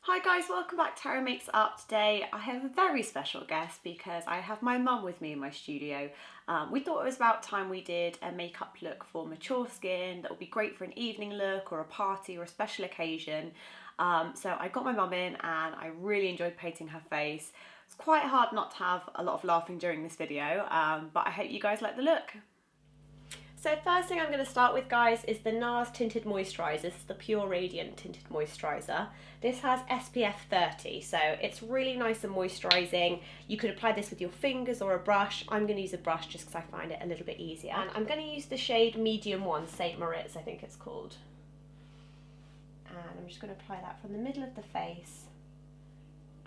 Hi guys, welcome back to Tara Makes Up. Today I have a very special guest because I have my mum with me in my studio. We thought it was about time we did a makeup look for mature skin that would be great for an evening look or a party or a special occasion. So I got my mum in and I really enjoyed painting her face. It's quite hard not to have a lot of laughing during this video, but I hope you guys like the look. So first thing I'm going to start with, guys, is the Nars Tinted Moisturiser. This is the Pure Radiant Tinted Moisturiser. This has SPF 30, so it's really nice and moisturising. You could apply this with your fingers or a brush. I'm going to use a brush just because I find it a little bit easier. And I'm going to use the shade Medium 1, St. Moritz, I think it's called. And I'm just going to apply that from the middle of the face.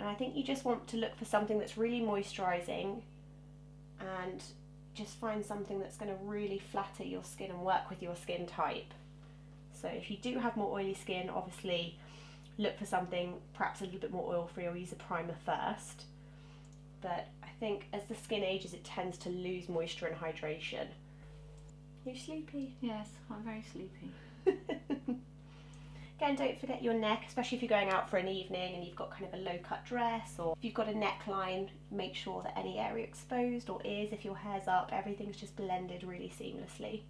And I think you just want to look for something that's really moisturising and just find something that's going to really flatter your skin and work with your skin type. So if you do have more oily skin, obviously look for something perhaps a little bit more oil free or use a primer first. But I think as the skin ages it tends to lose moisture and hydration. Are you sleepy? Yes, I'm very sleepy. Again, don't forget your neck, especially if you're going out for an evening and you've got kind of a low cut dress, or if you've got a neckline, make sure that any area exposed or ears, if your hair's up, everything's just blended really seamlessly.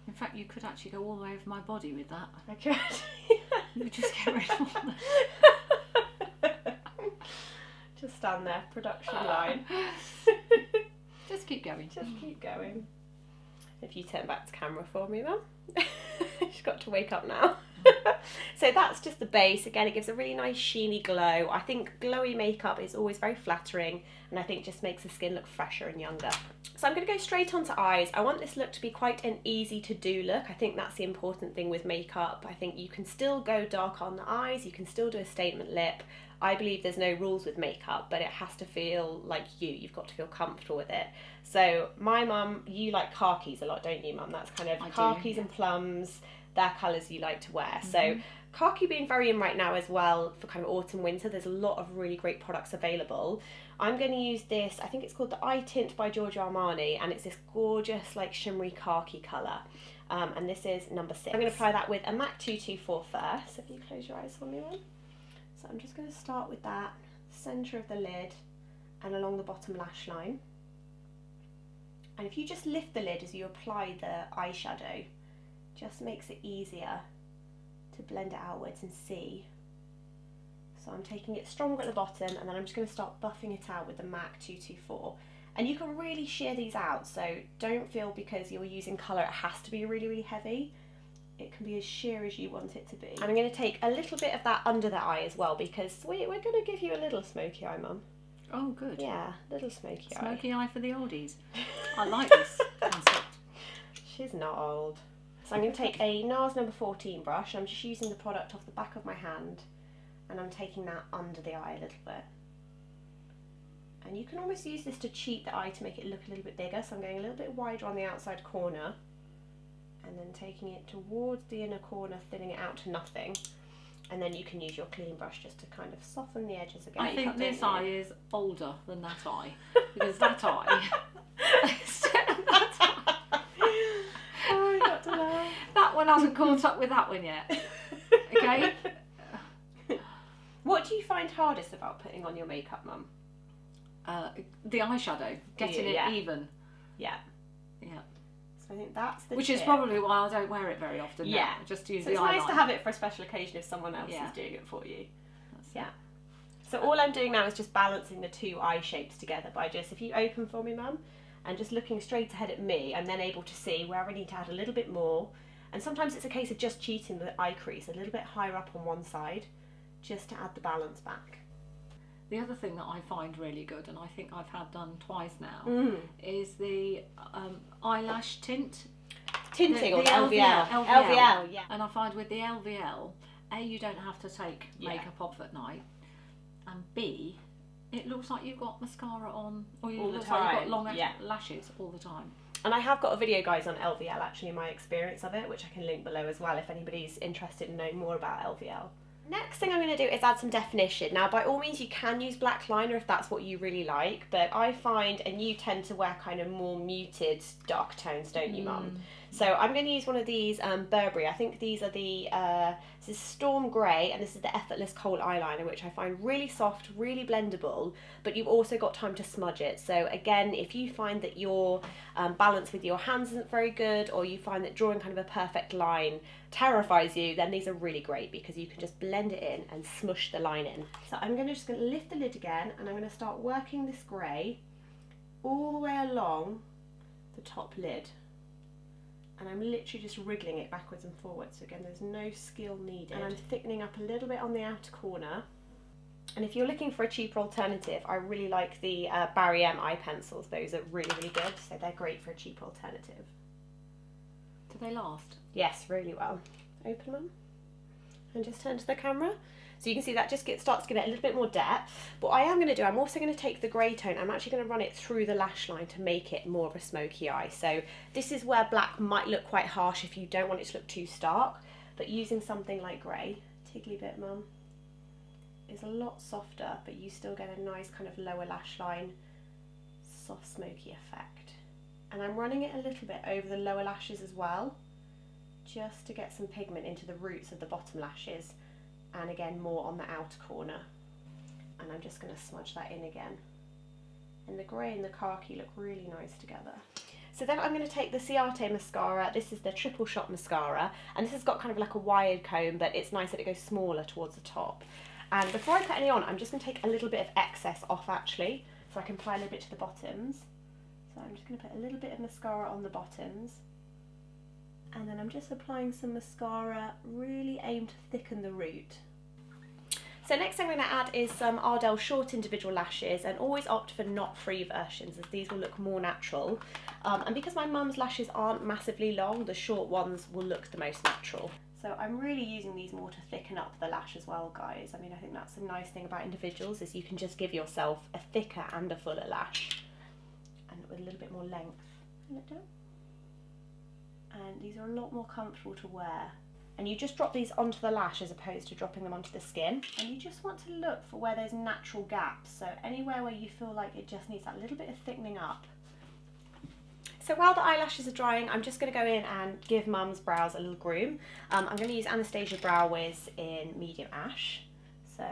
In fact, you could actually go all the way over my body with that. I could. You would just get rid of all that. Just stand there, production line. Just keep going. Just keep going. If you turn back to camera for me, Mum. She's got to wake up now. So that's just the base. Again, it gives a really nice sheeny glow. I think glowy makeup is always very flattering and I think just makes the skin look fresher and younger. So I'm going to go straight onto eyes. I want this look to be quite an easy to do look. I think that's the important thing with makeup. I think you can still go dark on the eyes, you can still do a statement lip. I believe there's no rules with makeup, but it has to feel like you. You've got to feel comfortable with it. So my mum, you like khakis a lot, don't you, Mum? That's kind of khakis and plums. They're colours you like to wear. Mm-hmm. So khaki being very in right now as well for kind of autumn winter. There's a lot of really great products available. I'm going to use this, I think it's called the Eye Tint by Giorgio Armani, and it's this gorgeous like shimmery khaki colour. And this is number 6. I'm going to apply that with a MAC 224 first. So if you close your eyes for me, Mum. So I'm just going to start with that centre of the lid and along the bottom lash line. And if you just lift the lid as you apply the eyeshadow, just makes it easier to blend it outwards and see. So I'm taking it stronger at the bottom and then I'm just going to start buffing it out with the MAC 224. And you can really sheer these out, so don't feel because you're using colour it has to be really, really heavy. It can be as sheer as you want it to be. And I'm going to take a little bit of that under the eye as well because we're going to give you a little smoky eye, Mum. Oh, good. Yeah, little smoky eye. Smoky eye for the oldies. I like this concept. She's not old. So I'm going to take a Nars number 14 brush. I'm just using the product off the back of my hand and I'm taking that under the eye a little bit. And you can almost use this to cheat the eye to make it look a little bit bigger. So I'm going a little bit wider on the outside corner and then taking it towards the inner corner, thinning it out to nothing. And then you can use your clean brush just to kind of soften the edges again. I think this eye is older than that eye because that eye... Oh, I got to laugh. That one hasn't caught up with that one yet. Okay? What do you find hardest about putting on your makeup, Mum? The eyeshadow, getting it even. Yeah. Yeah. So I think that's the Which tip. is probably why I don't wear it very often. Yeah. Now. Just use so the it's eyeliner. nice to have it for a special occasion if someone else is doing it for you. Yeah. So all I'm doing now is just balancing the two eye shapes together by just, if you open for me, Mum, and just looking straight ahead at me, I'm then able to see where I need to add a little bit more. And sometimes it's a case of just cheating the eye crease a little bit higher up on one side, just to add the balance back. The other thing that I find really good, and I think I've had done twice now, is the eyelash tint. Tinting or LVL. LVL, yeah. And I find with the LVL, A, you don't have to take makeup off at night, and B, it looks like you've got mascara on, or you look like you've got long lashes all the time. And I have got a video, guys, on LVL, actually, my experience of it, which I can link below as well if anybody's interested in knowing more about LVL. Next thing I'm going to do is add some definition. Now, by all means, you can use black liner if that's what you really like, but I find, and you tend to wear kind of more muted dark tones, don't you, Mum? So I'm going to use one of these Burberry. I think these are the, this is Storm Grey, and this is the Effortless Kohl eyeliner, which I find really soft, really blendable, but you've also got time to smudge it. So again, if you find that your balance with your hands isn't very good, or you find that drawing kind of a perfect line terrifies you, then these are really great because you can just blend it in and smush the line in. So I'm just going to lift the lid again, and I'm going to start working this grey all the way along the top lid. And I'm literally just wriggling it backwards and forwards. So again, there's no skill needed. And I'm thickening up a little bit on the outer corner. And if you're looking for a cheaper alternative, I really like the Barry M eye pencils. Those are really, really good. So they're great for a cheaper alternative. Do they last? Yes, really well. Open them and just turn to the camera. So you can see that just starts to get a little bit more depth. But what I am going to do, I'm also going to take the grey tone, I'm actually going to run it through the lash line to make it more of a smoky eye. So this is where black might look quite harsh if you don't want it to look too stark, but using something like grey, Tiggly Bit Mum, is a lot softer, but you still get a nice kind of lower lash line, soft smoky effect. And I'm running it a little bit over the lower lashes as well, just to get some pigment into the roots of the bottom lashes. And again, more on the outer corner. And I'm just going to smudge that in again. And the grey and the khaki look really nice together. So then I'm going to take the Ciate mascara. This is the triple shot mascara, and this has got kind of like a wired comb, but it's nice that it goes smaller towards the top. And before I put any on, I'm just going to take a little bit of excess off actually, so I can apply a little bit to the bottoms. So I'm just going to put a little bit of mascara on the bottoms. And then I'm just applying some mascara, really aimed to thicken the root. So next thing I'm going to add is some Ardell short individual lashes, and always opt for knot-free versions as these will look more natural. And because my mum's lashes aren't massively long, the short ones will look the most natural. So I'm really using these more to thicken up the lash as well, guys. I mean, I think that's a nice thing about individuals, is you can just give yourself a thicker and a fuller lash, and with a little bit more length. And these are a lot more comfortable to wear. And you just drop these onto the lash as opposed to dropping them onto the skin. And you just want to look for where there's natural gaps. So anywhere where you feel like it just needs that little bit of thickening up. So while the eyelashes are drying, I'm just going to go in and give Mum's brows a little groom. I'm going to use Anastasia Brow Wiz in medium ash. So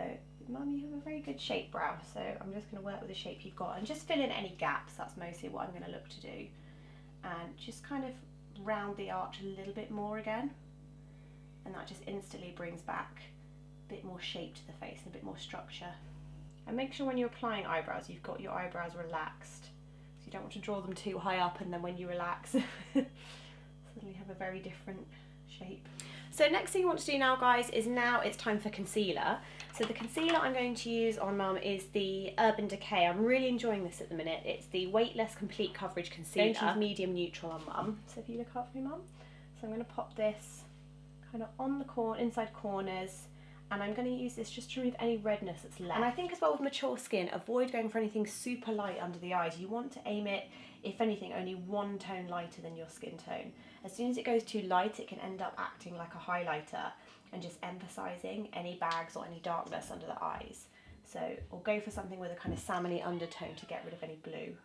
Mum, you have a very good shape brow. So I'm just going to work with the shape you've got and just fill in any gaps. That's mostly what I'm going to look to do. And just kind of round the arch a little bit more again, and that just instantly brings back a bit more shape to the face and a bit more structure. And make sure when you're applying eyebrows, you've got your eyebrows relaxed, so you don't want to draw them too high up and then when you relax suddenly have a very different shape. So next thing you want to do now, guys, is now it's time for concealer. So the concealer I'm going to use on Mum is the Urban Decay. I'm really enjoying this at the minute. It's the Weightless Complete Coverage Concealer. I'm going to use medium neutral on Mum. So if you look up for me, Mum. So I'm going to pop this kind of on the inside corners, and I'm going to use this just to remove any redness that's left. And I think as well with mature skin, avoid going for anything super light under the eyes. You want to aim it, if anything, only one tone lighter than your skin tone. As soon as it goes too light, it can end up acting like a highlighter and just emphasising any bags or any darkness under the eyes. So, or go for something with a kind of salmony undertone to get rid of any blue.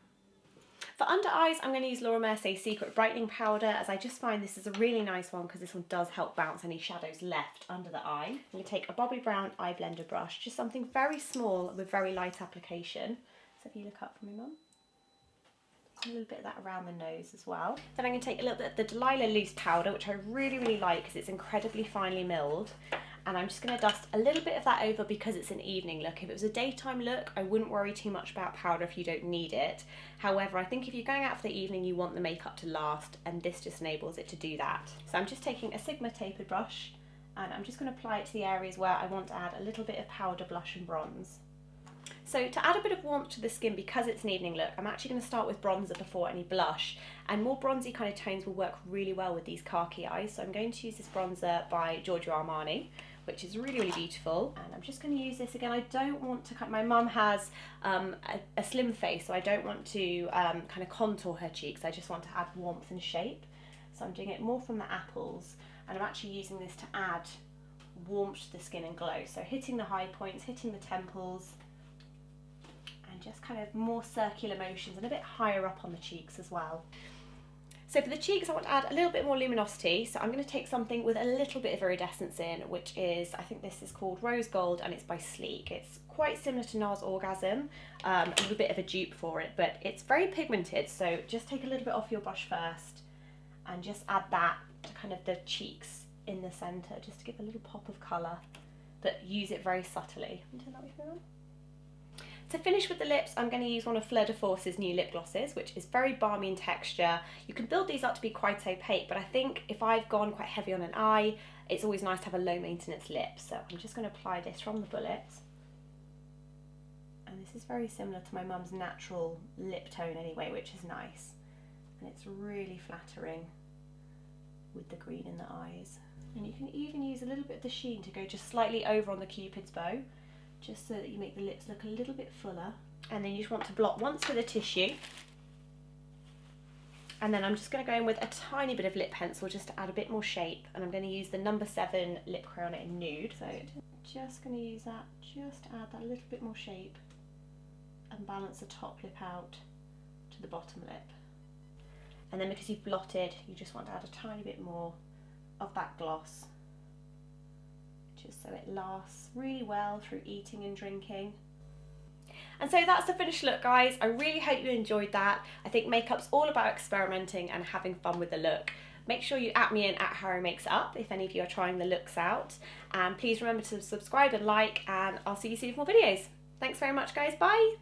For under eyes, I'm going to use Laura Mercier Secret Brightening Powder, as I just find this is a really nice one because this one does help bounce any shadows left under the eye. I'm going to take a Bobbi Brown eye blender brush, just something very small with very light application. So if you look up for me, Mum. A little bit of that around the nose as well. Then I'm going to take a little bit of the Delilah loose powder, which I really, really like because it's incredibly finely milled. And I'm just going to dust a little bit of that over because it's an evening look. If it was a daytime look, I wouldn't worry too much about powder if you don't need it. However, I think if you're going out for the evening, you want the makeup to last, and this just enables it to do that. So I'm just taking a Sigma tapered brush, and I'm just going to apply it to the areas where I want to add a little bit of powder, blush and bronze. So to add a bit of warmth to the skin, because it's an evening look, I'm actually going to start with bronzer before any blush, and more bronzy kind of tones will work really well with these khaki eyes. So I'm going to use this bronzer by Giorgio Armani, which is really, really beautiful. And I'm just going to use this again. I don't want to cut, my mum has a slim face, so I don't want to kind of contour her cheeks. I just want to add warmth and shape. So I'm doing it more from the apples, and I'm actually using this to add warmth to the skin and glow. So hitting the high points, hitting the temples, and just kind of more circular motions and a bit higher up on the cheeks as well. So for the cheeks, I want to add a little bit more luminosity. So I'm going to take something with a little bit of iridescence in, which is, I think this is called Rose Gold, and it's by Sleek. It's quite similar to Nars Orgasm, a little bit of a dupe for it, but it's very pigmented. So just take a little bit off your brush first and just add that to kind of the cheeks in the centre, just to give a little pop of colour, but use it very subtly. Turn that with me on. To finish with the lips, I'm going to use one of Fleur de Force's new lip glosses, which is very balmy in texture. You can build these up to be quite opaque, but I think if I've gone quite heavy on an eye, it's always nice to have a low maintenance lip. So I'm just going to apply this from the bullet. And this is very similar to my mum's natural lip tone anyway, which is nice. And it's really flattering with the green in the eyes. And you can even use a little bit of the sheen to go just slightly over on the Cupid's bow, just so that you make the lips look a little bit fuller. And then you just want to blot once with a tissue. And then I'm just going to go in with a tiny bit of lip pencil just to add a bit more shape. And I'm going to use the No7 Lip Liner Nude. So just going to use that, just to add that little bit more shape and balance the top lip out to the bottom lip. And then because you've blotted, you just want to add a tiny bit more of that gloss, just so it lasts really well through eating and drinking. And so that's the finished look, guys. I really hope you enjoyed that. I think makeup's all about experimenting and having fun with the look. Make sure you @ me in @HarryMakesUp if any of you are trying the looks out. And please remember to subscribe and like, and I'll see you soon with more videos. Thanks very much, guys. Bye.